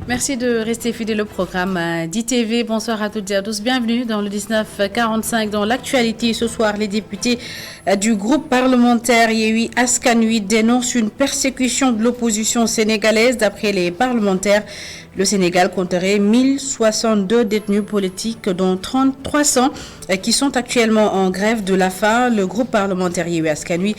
Merci de rester fidèle au programme d'ITV. Bonsoir à toutes et à tous. Bienvenue dans le 1945. Dans l'actualité ce soir, les députés du groupe parlementaire Yewwi Askan Wi dénoncent une persécution de l'opposition sénégalaise. D'après les parlementaires, le Sénégal compterait 1062 détenus politiques, dont 300 qui sont actuellement en grève de la faim. Le groupe parlementaire Yewwi Askan Wi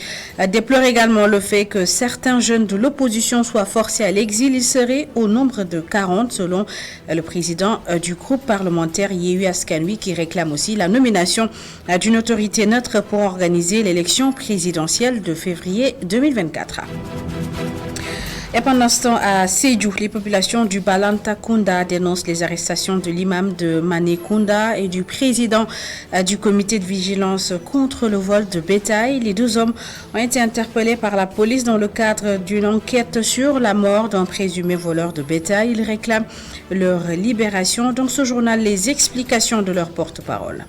déplore également le fait que certains jeunes de l'opposition soient forcés à l'exil. Ils seraient au nombre de 40 selon le président du groupe parlementaire Yewwi Askan Wi, qui réclame aussi la nomination d'une autorité neutre pour organiser l'élection présidentielle de février 2024. Et pendant ce temps, à Sédhiou, les populations du Balantakunda dénoncent les arrestations de l'imam de Manékounda et du président du comité de vigilance contre le vol de bétail. Les deux hommes ont été interpellés par la police dans le cadre d'une enquête sur la mort d'un présumé voleur de bétail. Ils réclament leur libération. Dans ce journal, les explications de leur porte-parole.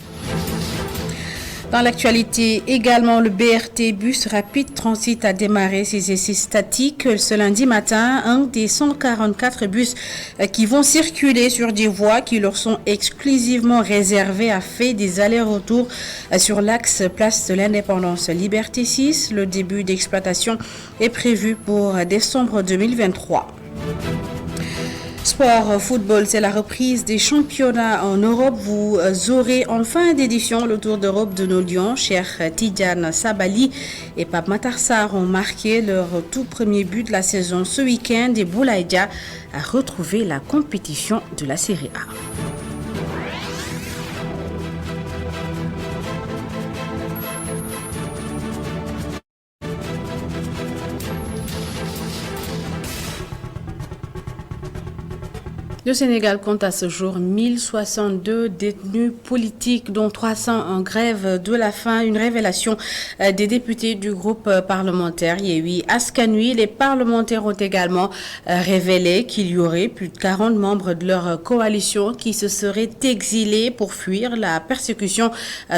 Dans l'actualité également, le BRT Bus Rapide Transit a démarré ses essais statiques ce lundi matin. Un des 144 bus qui vont circuler sur des voies qui leur sont exclusivement réservées a fait des allers-retours sur l'axe Place de l'Indépendance Liberté 6. Le début d'exploitation est prévu pour décembre 2023. Sport, football, c'est la reprise des championnats en Europe. Vous aurez en fin d'édition le Tour d'Europe de nos lions. Cheikh Tidiane Sabali et Pape Matar Sarr ont marqué leur tout premier but de la saison ce week-end et Boulaye Dia a retrouvé la compétition de la Série A. Le Sénégal compte à ce jour 1062 détenus politiques, dont 300 en grève de la faim. Une révélation des députés du groupe parlementaire Yewwi Askan Wi. Les parlementaires ont également révélé qu'il y aurait plus de 40 membres de leur coalition qui se seraient exilés pour fuir la persécution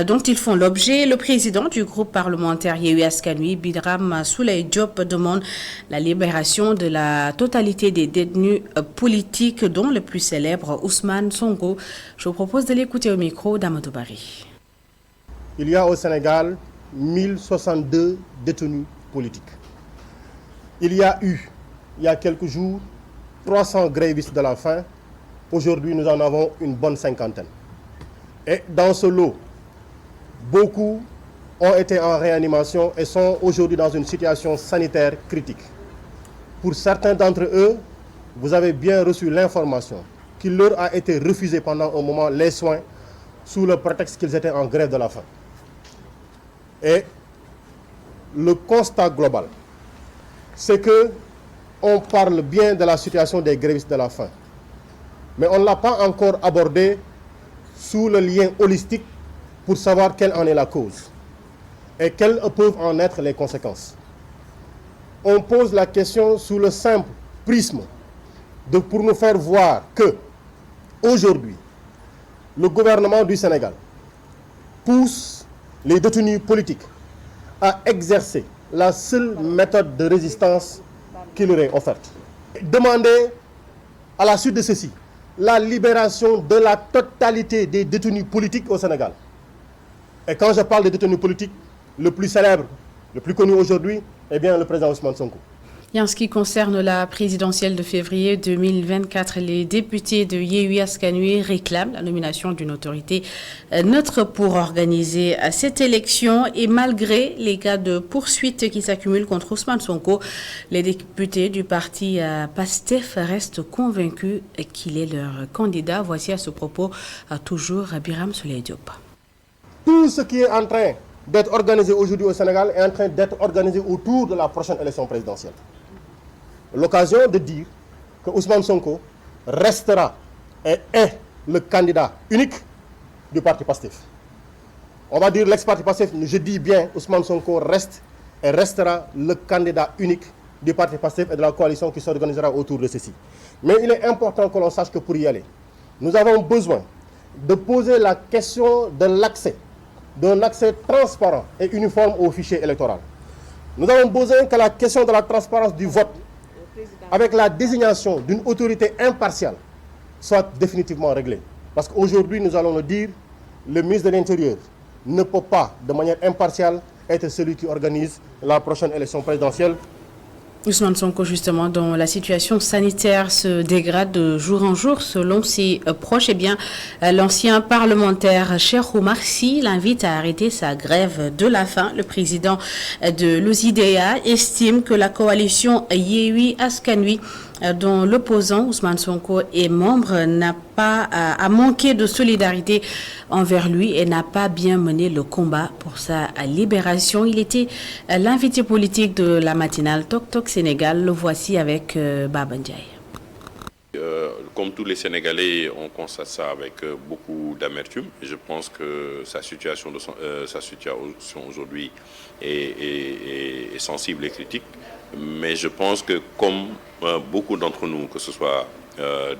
dont ils font l'objet. Le président du groupe parlementaire Yewwi Askan Wi, Birame Souleye Diop, demande la libération de la totalité des détenus politiques, dont le plus célèbre, Ousmane Sonko. Je vous propose de l'écouter au micro d'Amadou Bari. Il y a au Sénégal 1062 détenus politiques. Il y a eu, il y a quelques jours, 300 grévistes de la faim. Aujourd'hui, nous en avons une bonne cinquantaine. Et dans ce lot, beaucoup ont été en réanimation et sont aujourd'hui dans une situation sanitaire critique. Pour certains d'entre eux, vous avez bien reçu l'information qu'il leur a été refusé pendant un moment les soins sous le prétexte qu'ils étaient en grève de la faim. Et le constat global, c'est que on parle bien de la situation des grévistes de la faim, mais on ne l'a pas encore abordé sous le lien holistique pour savoir quelle en est la cause et quelles peuvent en être les conséquences. On pose la question sous le simple prisme pour nous faire voir que, aujourd'hui, le gouvernement du Sénégal pousse les détenus politiques à exercer la seule méthode de résistance qui leur est offerte. Demander, à la suite de ceci, la libération de la totalité des détenus politiques au Sénégal. Et quand je parle des détenus politiques, le plus célèbre, le plus connu aujourd'hui, est bien le président Ousmane Sonko. Et en ce qui concerne la présidentielle de février 2024, les députés de Yewwi Askan Wi réclament la nomination d'une autorité neutre pour organiser cette élection. Et malgré les cas de poursuites qui s'accumulent contre Ousmane Sonko, les députés du parti PASTEF restent convaincus qu'il est leur candidat. Voici à ce propos toujours Birame Souleye Diop. Tout ce qui est en train d'être organisé aujourd'hui au Sénégal est en train d'être organisé autour de la prochaine élection présidentielle. L'occasion de dire que Ousmane Sonko restera et est le candidat unique du parti PASTEF. On va dire l'ex-parti PASTEF, je dis bien Ousmane Sonko reste et restera le candidat unique du parti PASTEF et de la coalition qui s'organisera autour de ceci. Mais il est important que l'on sache que pour y aller, nous avons besoin de poser la question de l'accès, d'un accès transparent et uniforme au fichier électoral. Nous avons besoin que la question de la transparence du vote avec la désignation d'une autorité impartiale, soit définitivement réglée. Parce qu'aujourd'hui, nous allons le dire, le ministre de l'Intérieur ne peut pas, de manière impartiale, être celui qui organise la prochaine élection présidentielle. Ousmane Sonko, justement, dont la situation sanitaire se dégrade de jour en jour, selon ses proches, eh bien, l'ancien parlementaire Cheikh Oumar Sy l'invite à arrêter sa grève de la faim. Le président de l'OSIDEA estime que la coalition Yewwi Askan Wi, dont l'opposant Ousmane Sonko est membre, a manqué de solidarité envers lui et n'a pas bien mené le combat pour sa libération. Il était l'invité politique de la matinale Tok Tok Sénégal. Le voici avec Baba Ndiaye. Comme tous les Sénégalais, on constate ça avec beaucoup d'amertume. Je pense que sa situation aujourd'hui est sensible et critique. Mais je pense que comme beaucoup d'entre nous, que ce soit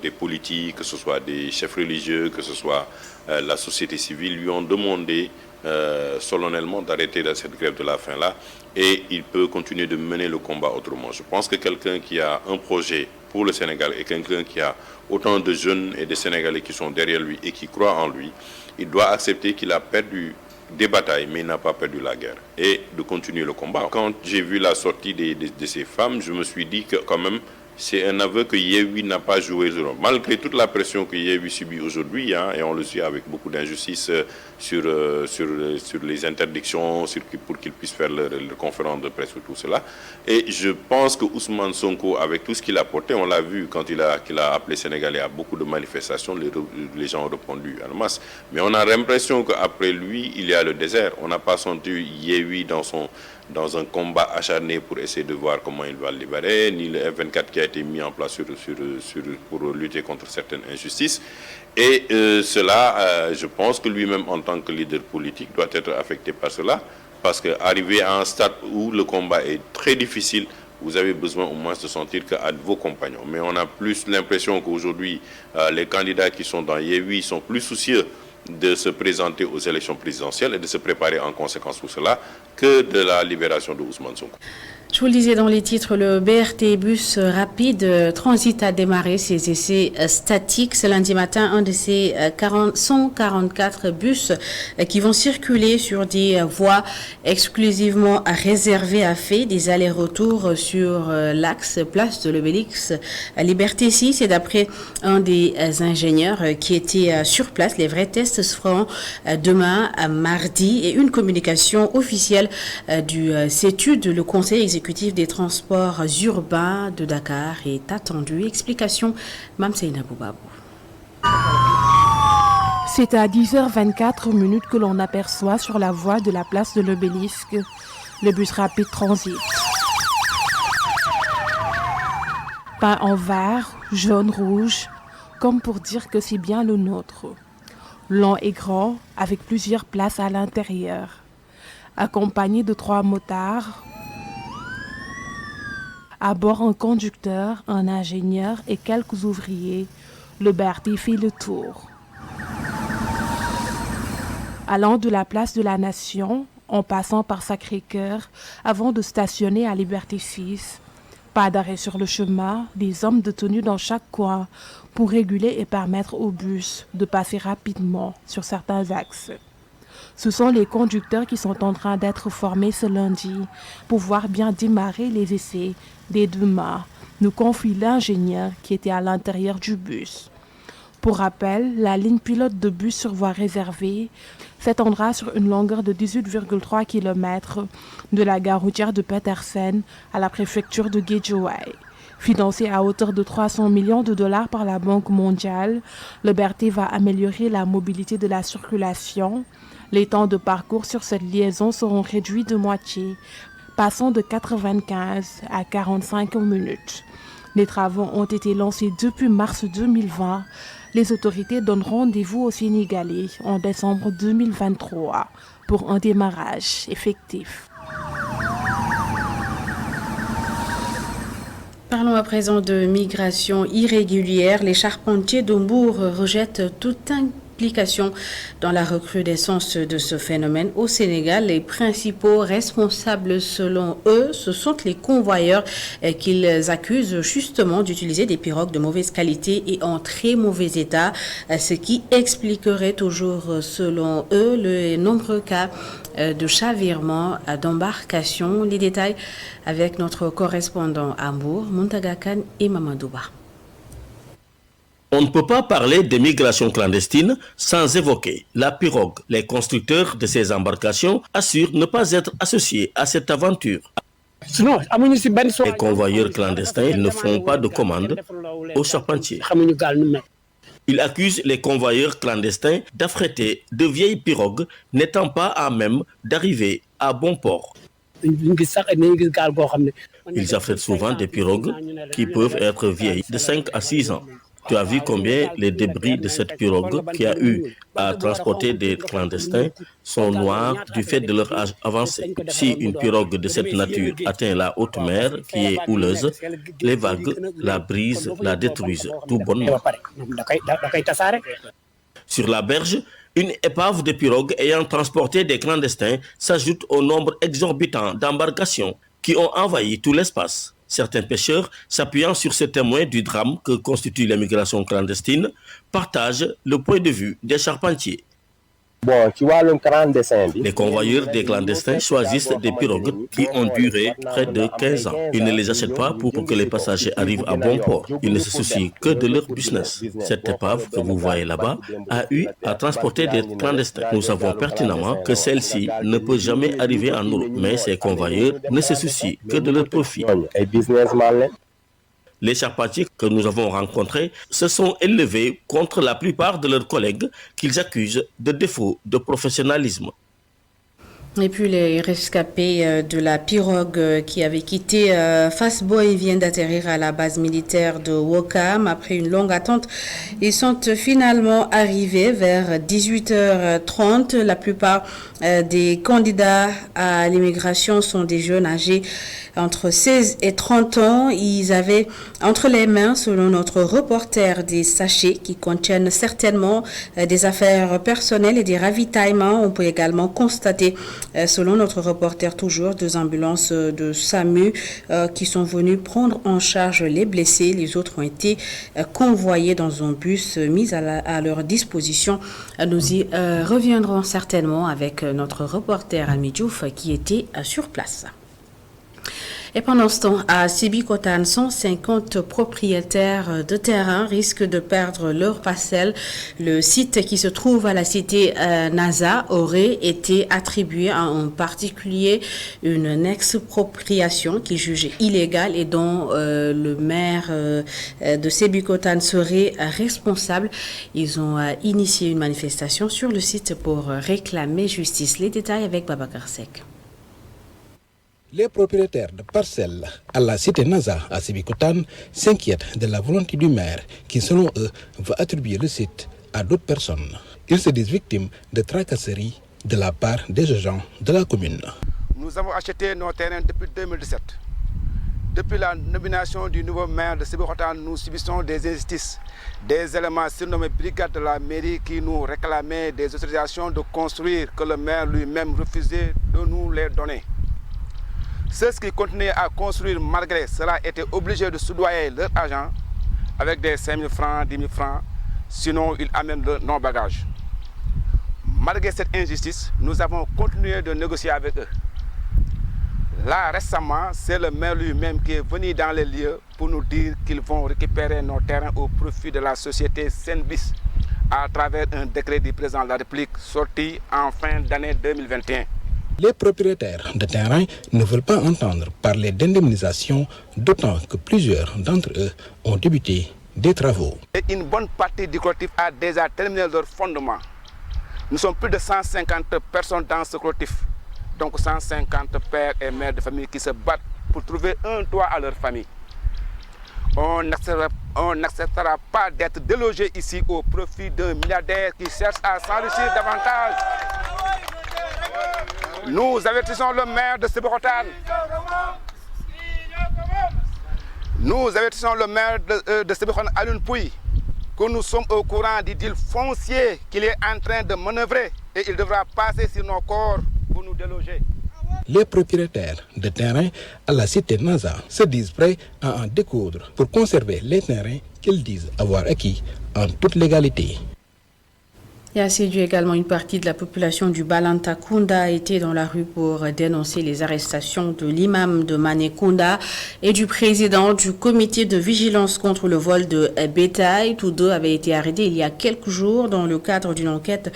des politiques, que ce soit des chefs religieux, que ce soit la société civile, lui ont demandé solennellement d'arrêter cette grève de la faim-là, et il peut continuer de mener le combat autrement. Je pense que quelqu'un qui a un projet pour le Sénégal et quelqu'un qui a autant de jeunes et de Sénégalais qui sont derrière lui et qui croient en lui, il doit accepter qu'il a perdu des batailles, mais il n'a pas perdu la guerre, et de continuer le combat. Quand j'ai vu la sortie de ces femmes, je me suis dit que quand même, c'est un aveu que Yewwi n'a pas joué le rôle. Malgré toute la pression que Yewwi subit aujourd'hui, et on le suit avec beaucoup d'injustice sur les interdictions, pour qu'ils puissent faire leur conférence de presse ou tout cela. Et je pense que Ousmane Sonko, avec tout ce qu'il a porté, on l'a vu quand il a appelé Sénégalais à beaucoup de manifestations, les gens ont répondu en masse. Mais on a l'impression qu'après lui, il y a le désert. On n'a pas senti Yewwi dans un combat acharné pour essayer de voir comment il va le libérer, ni le F24 qui a été mis en place pour lutter contre certaines injustices. Et je pense que lui-même, en tant que leader politique, doit être affecté par cela, parce qu'arriver à un stade où le combat est très difficile, vous avez besoin au moins de sentir qu'à vos compagnons. Mais on a plus l'impression qu'aujourd'hui, les candidats qui sont dans Yewwi sont plus soucieux de se présenter aux élections présidentielles et de se préparer en conséquence pour cela que de la libération de Ousmane Sonko. Je vous le disais dans les titres, le BRT bus rapide transit a démarré ses essais statiques ce lundi matin. Un de ces 144 bus qui vont circuler sur des voies exclusivement réservées a fait des allers-retours sur l'axe place de l'Obélisque Liberté 6. Et d'après un des ingénieurs qui était sur place, les vrais tests se feront demain, mardi, et une communication officielle du CETUD, le Conseil exécutif des transports urbains de Dakar, est attendue. Explication, Mamseina Boubabou. C'est à 10h24 que l'on aperçoit sur la voie de la place de l'Obélisque le bus rapide transit. Peint en vert, jaune, rouge, comme pour dire que c'est bien le nôtre. Long et grand, avec plusieurs places à l'intérieur. Accompagné de 3 motards. À bord, un conducteur, un ingénieur et quelques ouvriers. Le BRT fait le tour. Allant de la place de la Nation, en passant par Sacré-Cœur, avant de stationner à Liberté 6. Pas d'arrêt sur le chemin, des hommes de tenue dans chaque coin pour réguler et permettre au bus de passer rapidement sur certains axes. Ce sont les conducteurs qui sont en train d'être formés ce lundi pour pouvoir bien démarrer les essais dès demain, nous confie l'ingénieur qui était à l'intérieur du bus. Pour rappel, la ligne pilote de bus sur voie réservée s'étendra sur une longueur de 18,3 km de la gare routière de Petersen à la préfecture de Guédiawaye. Financé à hauteur de 300 millions de dollars par la Banque mondiale, le BRT va améliorer la mobilité de la circulation. Les temps de parcours sur cette liaison seront réduits de moitié, passant de 95 à 45 minutes. Les travaux ont été lancés depuis mars 2020. Les autorités donnent rendez-vous aux Sénégalais en décembre 2023 pour un démarrage effectif. Parlons à présent de migration irrégulière. Les charpentiers de Mbour rejettent toute implication dans la recrudescence de ce phénomène au Sénégal. Les principaux responsables, selon eux, ce sont les convoyeurs qu'ils accusent justement d'utiliser des pirogues de mauvaise qualité et en très mauvais état, ce qui expliquerait toujours, selon eux, les nombreux cas de chavirement d'embarcation. Les détails avec notre correspondant à Mbour, Muntaga Kane et Mamadouba. On ne peut pas parler de migration clandestine sans évoquer la pirogue. Les constructeurs de ces embarcations assurent ne pas être associés à cette aventure. Les convoyeurs clandestins ne font pas de commandes aux charpentiers. Ils accusent les convoyeurs clandestins d'affréter de vieilles pirogues n'étant pas à même d'arriver à bon port. Ils affrètent souvent des pirogues qui peuvent être vieilles de 5 à 6 ans. Tu as vu combien les débris de cette pirogue qui a eu à transporter des clandestins sont noirs du fait de leur âge avancé. Si une pirogue de cette nature atteint la haute mer qui est houleuse, les vagues la brisent, la détruisent tout bonnement. Sur la berge, une épave de pirogues ayant transporté des clandestins s'ajoute au nombre exorbitant d'embarcations qui ont envahi tout l'espace. Certains pêcheurs, s'appuyant sur ces témoins du drame que constitue l'immigration clandestine, partagent le point de vue des charpentiers. Les convoyeurs des clandestins choisissent des pirogues qui ont duré près de 15 ans. Ils ne les achètent pas pour que les passagers arrivent à bon port. Ils ne se soucient que de leur business. Cette épave que vous voyez là-bas a eu à transporter des clandestins. Nous savons pertinemment que celle-ci ne peut jamais arriver en Europe, mais ces convoyeurs ne se soucient que de leur profit. Les charpentiers que nous avons rencontrés se sont élevés contre la plupart de leurs collègues qu'ils accusent de défaut de professionnalisme. Et puis les rescapés de la pirogue qui avait quitté Fass-Boye viennent d'atterrir à la base militaire de Ouakam. Après une longue attente, ils sont finalement arrivés vers 18h30. La plupart des candidats à l'immigration sont des jeunes âgés entre 16 et 30 ans. Ils avaient entre les mains, selon notre reporter, des sachets qui contiennent certainement des affaires personnelles et des ravitaillements. On peut également constater, selon notre reporter toujours, 2 ambulances de SAMU qui sont venues prendre en charge les blessés. Les autres ont été convoyés dans un bus mis à leur disposition. Nous y reviendrons certainement avec notre reporter Almi Diouf qui était sur place. Et pendant ce temps, à Sébikotane, 150 propriétaires de terrain risquent de perdre leur parcelle. Le site qui se trouve à la cité Naza aurait été attribué à un particulier une expropriation qui est jugée illégale et dont le maire de Sébikotane serait responsable. Ils ont initié une manifestation sur le site pour réclamer justice. Les détails avec Babacar Seck. Les propriétaires de parcelles à la cité Naza à Sébikotane s'inquiètent de la volonté du maire qui, selon eux, veut attribuer le site à d'autres personnes. Ils se disent victimes de tracasseries de la part des agents de la commune. Nous avons acheté nos terrains depuis 2017. Depuis la nomination du nouveau maire de Sébikotane, nous subissons des injustices. Des éléments surnommés brigades de la mairie qui nous réclamaient des autorisations de construire que le maire lui-même refusait de nous les donner. Ceux qui continuaient à construire malgré cela étaient obligés de soudoyer leurs agents avec des 5 000 francs, 10 000 francs, sinon ils amènent nos bagages. Malgré cette injustice, nous avons continué de négocier avec eux. Là, récemment, c'est le maire lui-même qui est venu dans les lieux pour nous dire qu'ils vont récupérer nos terrains au profit de la société Senbis à travers un décret du président de la République sorti en fin d'année 2021. Les propriétaires de terrain ne veulent pas entendre parler d'indemnisation, d'autant que plusieurs d'entre eux ont débuté des travaux. Et une bonne partie du collectif a déjà terminé leur fondement. Nous sommes plus de 150 personnes dans ce collectif, donc 150 pères et mères de famille qui se battent pour trouver un toit à leur famille. On n'acceptera pas d'être délogé ici au profit d'un milliardaire qui cherche à s'enrichir davantage. Nous avertissons le maire de Sébikotane. Nous avertissons le maire de Sébikotane, Alioune Pouye, que nous sommes au courant du deal foncier qu'il est en train de manœuvrer et il devra passer sur nos corps pour nous déloger. Les propriétaires de terrains à la cité NASA se disent prêts à en découdre pour conserver les terrains qu'ils disent avoir acquis en toute légalité. Et à Sédhiou également, une partie de la population du Balantakunda a été dans la rue pour dénoncer les arrestations de l'imam de Manekunda et du président du comité de vigilance contre le vol de bétail. Tous deux avaient été arrêtés il y a quelques jours dans le cadre d'une enquête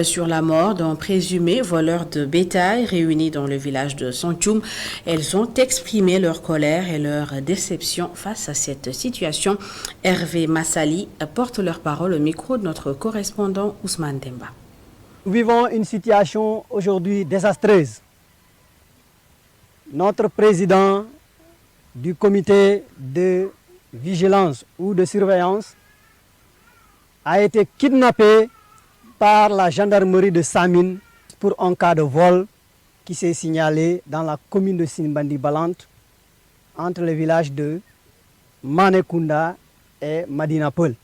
sur la mort d'un présumé voleur de bétail réuni dans le village de Santioum. Elles ont exprimé leur colère et leur déception face à cette situation. Hervé Massali porte leur parole au micro de notre correspondant Ousmane Demba. Nous vivons une situation aujourd'hui désastreuse. Notre président du comité de vigilance ou de surveillance a été kidnappé par la gendarmerie de Samine pour un cas de vol qui s'est signalé dans la commune de Sinbandi-Balante entre les villages de Manekunda et Madinapol.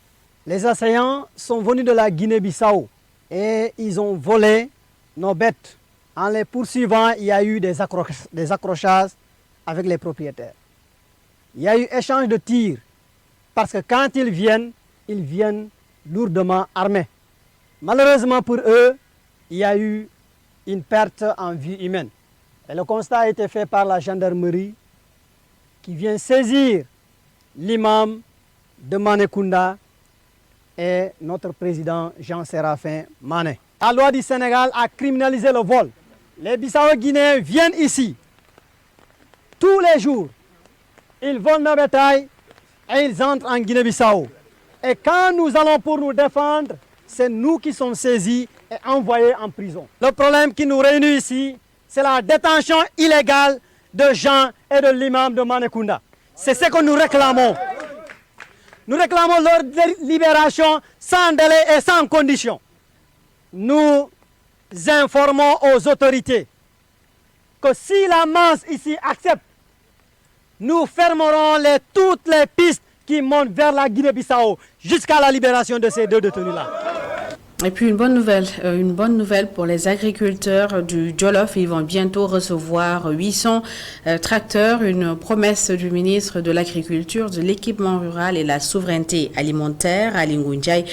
Les assaillants sont venus de la Guinée-Bissau et ils ont volé nos bêtes. En les poursuivant, il y a eu des accrochages avec les propriétaires. Il y a eu échange de tirs parce que quand ils viennent lourdement armés. Malheureusement pour eux, il y a eu une perte en vie humaine. Et le constat a été fait par la gendarmerie qui vient saisir l'imam de Manekunda et notre président Jean-Séraphin Mané. La loi du Sénégal a criminalisé le vol. Les Bissau-Guinéens viennent ici tous les jours. Ils volent nos bétail et ils entrent en Guinée-Bissau. Et quand nous allons pour nous défendre, c'est nous qui sommes saisis et envoyés en prison. Le problème qui nous réunit ici, c'est la détention illégale de Jean et de l'imam de Manekunda. C'est ce que nous réclamons. Nous réclamons leur libération sans délai et sans condition. Nous informons aux autorités que si la masse ici accepte, nous fermerons toutes les pistes qui montent vers la Guinée-Bissau jusqu'à la libération de ces deux détenus-là. Et puis une bonne nouvelle pour les agriculteurs du Djolof. Ils vont bientôt recevoir 800 tracteurs, une promesse du ministre de l'Agriculture, de l'Équipement rural et de la souveraineté alimentaire, Ali Ngouille,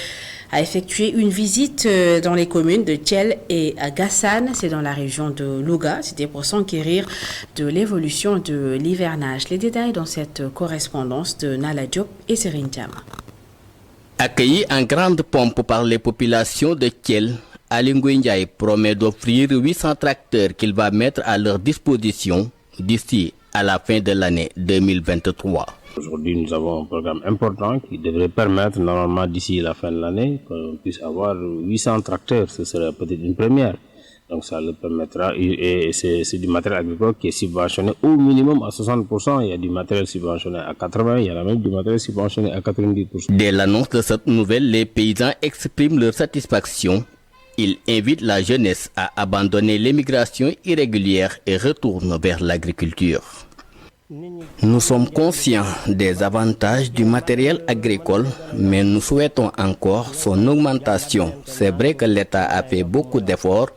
a effectué une visite dans les communes de Thiel et Gassane, c'est dans la région de Louga. C'était pour s'enquérir de l'évolution de l'hivernage. Les détails dans cette correspondance de Nala Diop et Serine Diama. Accueilli en grande pompe par les populations de Thiel, Ali Ngouille Ndiaye promet d'offrir 800 tracteurs qu'il va mettre à leur disposition d'ici à la fin de l'année 2023. Aujourd'hui, nous avons un programme important qui devrait permettre, normalement, d'ici la fin de l'année, qu'on puisse avoir 800 tracteurs. Ce serait peut-être une première. Donc, ça le permettra. Et c'est du matériel agricole qui est subventionné au minimum à 60%. Il y a du matériel subventionné à 80%. Il y en a même du matériel subventionné à 90%. Dès l'annonce de cette nouvelle, les paysans expriment leur satisfaction. Ils invitent la jeunesse à abandonner l'émigration irrégulière et retournent vers l'agriculture. Nous sommes conscients des avantages du matériel agricole, mais nous souhaitons encore son augmentation. C'est vrai que l'État a fait beaucoup d'efforts,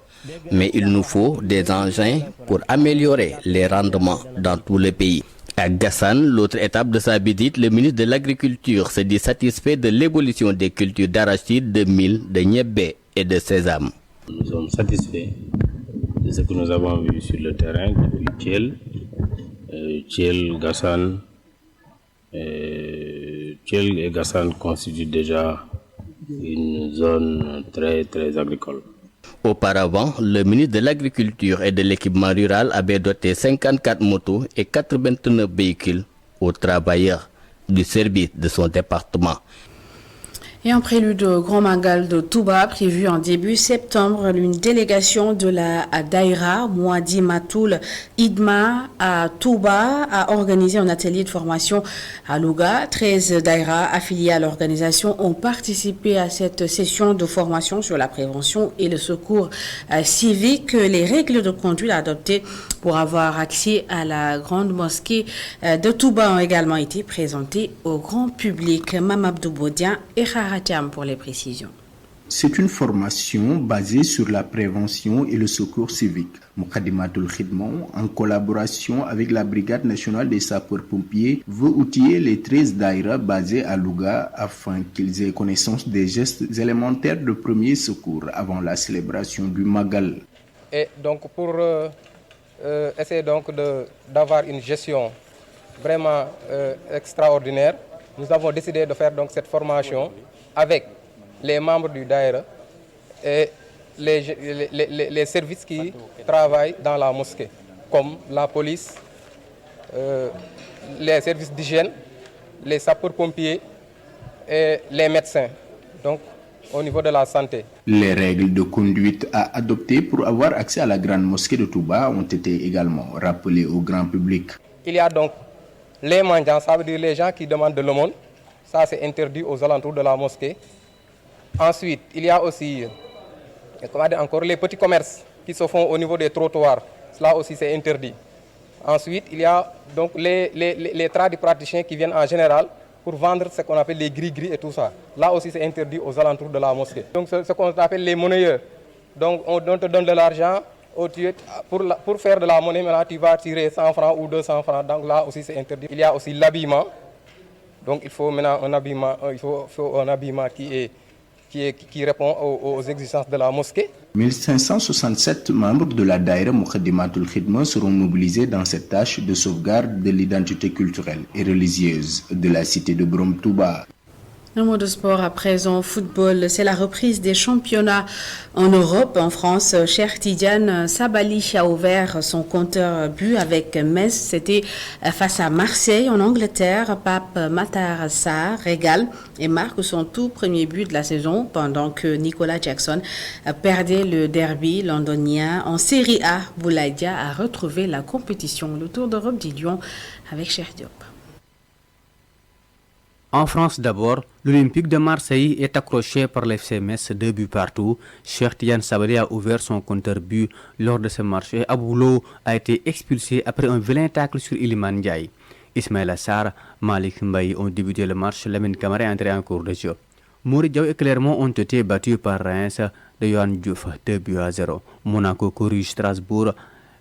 mais il nous faut des engins pour améliorer les rendements dans tout le pays. À Gassane, l'autre étape de sa visite, le ministre de l'Agriculture se dit satisfait de l'évolution des cultures d'arachide, de mil, de niébé et de sésame. Nous sommes satisfaits de ce que nous avons vu sur le terrain depuis Thiel, Gassane. Thiel et Gassane constituent déjà une zone très, très agricole. Auparavant, le ministre de l'Agriculture et de l'Équipement rural avait doté 54 motos et 89 véhicules aux travailleurs du service de son département. Et en prélude au Grand Magal de Touba, prévu en début septembre, une délégation de la Daïra, Mouadi Matoul Idma à Touba, a organisé un atelier de formation à Louga. 13 Daïra affiliés à l'organisation ont participé à cette session de formation sur la prévention et le secours civique. Les règles de conduite adoptées pour avoir accès à la grande mosquée de Touba ont également été présentées au grand public. Mamabdou Bodian et Rara Faratiam pour les précisions. C'est une formation basée sur la prévention et le secours civique. Moukadimatul Khidma, en collaboration avec la Brigade nationale des sapeurs-pompiers, veut outiller les 13 daïras basés à Louga afin qu'ils aient connaissance des gestes élémentaires de premier secours avant la célébration du Magal. Et donc pour essayer donc d'avoir une gestion vraiment extraordinaire, nous avons décidé de faire donc cette formation avec les membres du Daïra et les services qui travaillent dans la mosquée, comme la police, les services d'hygiène, les sapeurs-pompiers et les médecins, donc au niveau de la santé. Les règles de conduite à adopter pour avoir accès à la grande mosquée de Touba ont été également rappelées au grand public. Il y a donc les mendiants, ça veut dire les gens qui demandent de l'aumône, ça c'est interdit aux alentours de la mosquée. Ensuite, il y a aussi encore les petits commerces qui se font au niveau des trottoirs. Cela aussi, c'est interdit. Ensuite, il y a donc les tradipraticiens qui viennent en général pour vendre ce qu'on appelle les gris-gris et tout ça. Là aussi, c'est interdit aux alentours de la mosquée. Donc, ce qu'on appelle les monnayeurs. Donc, on te donne de l'argent pour faire de la monnaie. Maintenant, tu vas tirer 100 francs ou 200 francs. Donc, là aussi, c'est interdit. Il y a aussi l'habillement. Donc, il faut maintenant un habillement qui répond aux exigences de la mosquée. 1567 membres de la Daïra Moukadimatul Khidma seront mobilisés dans cette tâche de sauvegarde de l'identité culturelle et religieuse de la cité de Borom Touba. Un mot de sport à présent, football, c'est la reprise des championnats en Europe. En France, Cheikh Tidiane Sabali a ouvert son compteur but avec Metz. C'était face à Marseille. En Angleterre, Pape Matar Sarr régale et marque son tout premier but de la saison pendant que Nicolas Jackson perdait le derby londonien. En Série A, Boulaïdia a retrouvé la compétition. Le Tour d'Europe dit Lyon avec Cheikh Diop. En France d'abord, l'Olympique de Marseille est accroché par l'FC Metz 2 buts partout. Cheikh Tidiane Sabali a ouvert son compteur but lors de ce match et Aboulo a été expulsé après un vilain tacle sur Iliman Ndiaye. Ismaïla Sarr, Malik Mbaye ont débuté le match, Lamine Camara est entré en cours de jeu. Mory Diaw et Clermont ont été battus par Reims de Yohan Diouf 2 buts à 0. Monaco corrige Strasbourg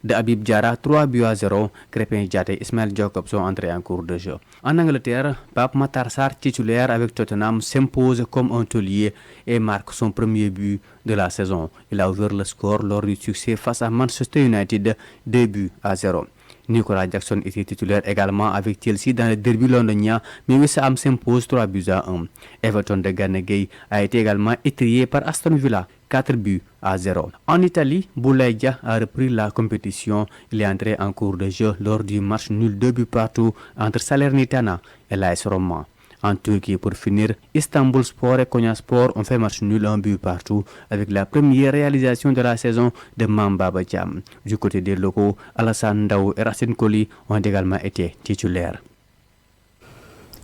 de Habib Diarra 3 buts à 0. Crépin Diatta et Ismaël Jakobs sont entrés en cours de jeu. En Angleterre, Pape Matar Sarr, titulaire avec Tottenham, s'impose comme un taulier et marque son premier but de la saison. Il a ouvert le score lors du succès face à Manchester United 2 buts à 0. Nicolas Jackson était titulaire également avec Chelsea dans le derby londonien, mais West Ham s'impose 3 buts à 1. Everton de Gana Gueye a été également étrillé par Aston Villa 4 buts à 0. En Italie, Boulaïdia a repris la compétition. Il est entré en cours de jeu lors du match nul 2 buts partout entre Salernitana et l'AS Roma. En Turquie, pour finir, Istanbul Sport et Konyaspor ont fait match nul 1 but partout avec la première réalisation de la saison de Mamba Bacham. Du côté des locaux, Alassane Ndao et Racine Koli ont également été titulaires.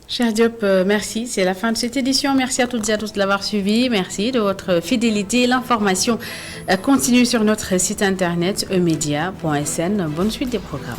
Cher Diop, merci. C'est la fin de cette édition. Merci à toutes et à tous de l'avoir suivi. Merci de votre fidélité. L'information continue sur notre site internet emedia.sn. Bonne suite des programmes.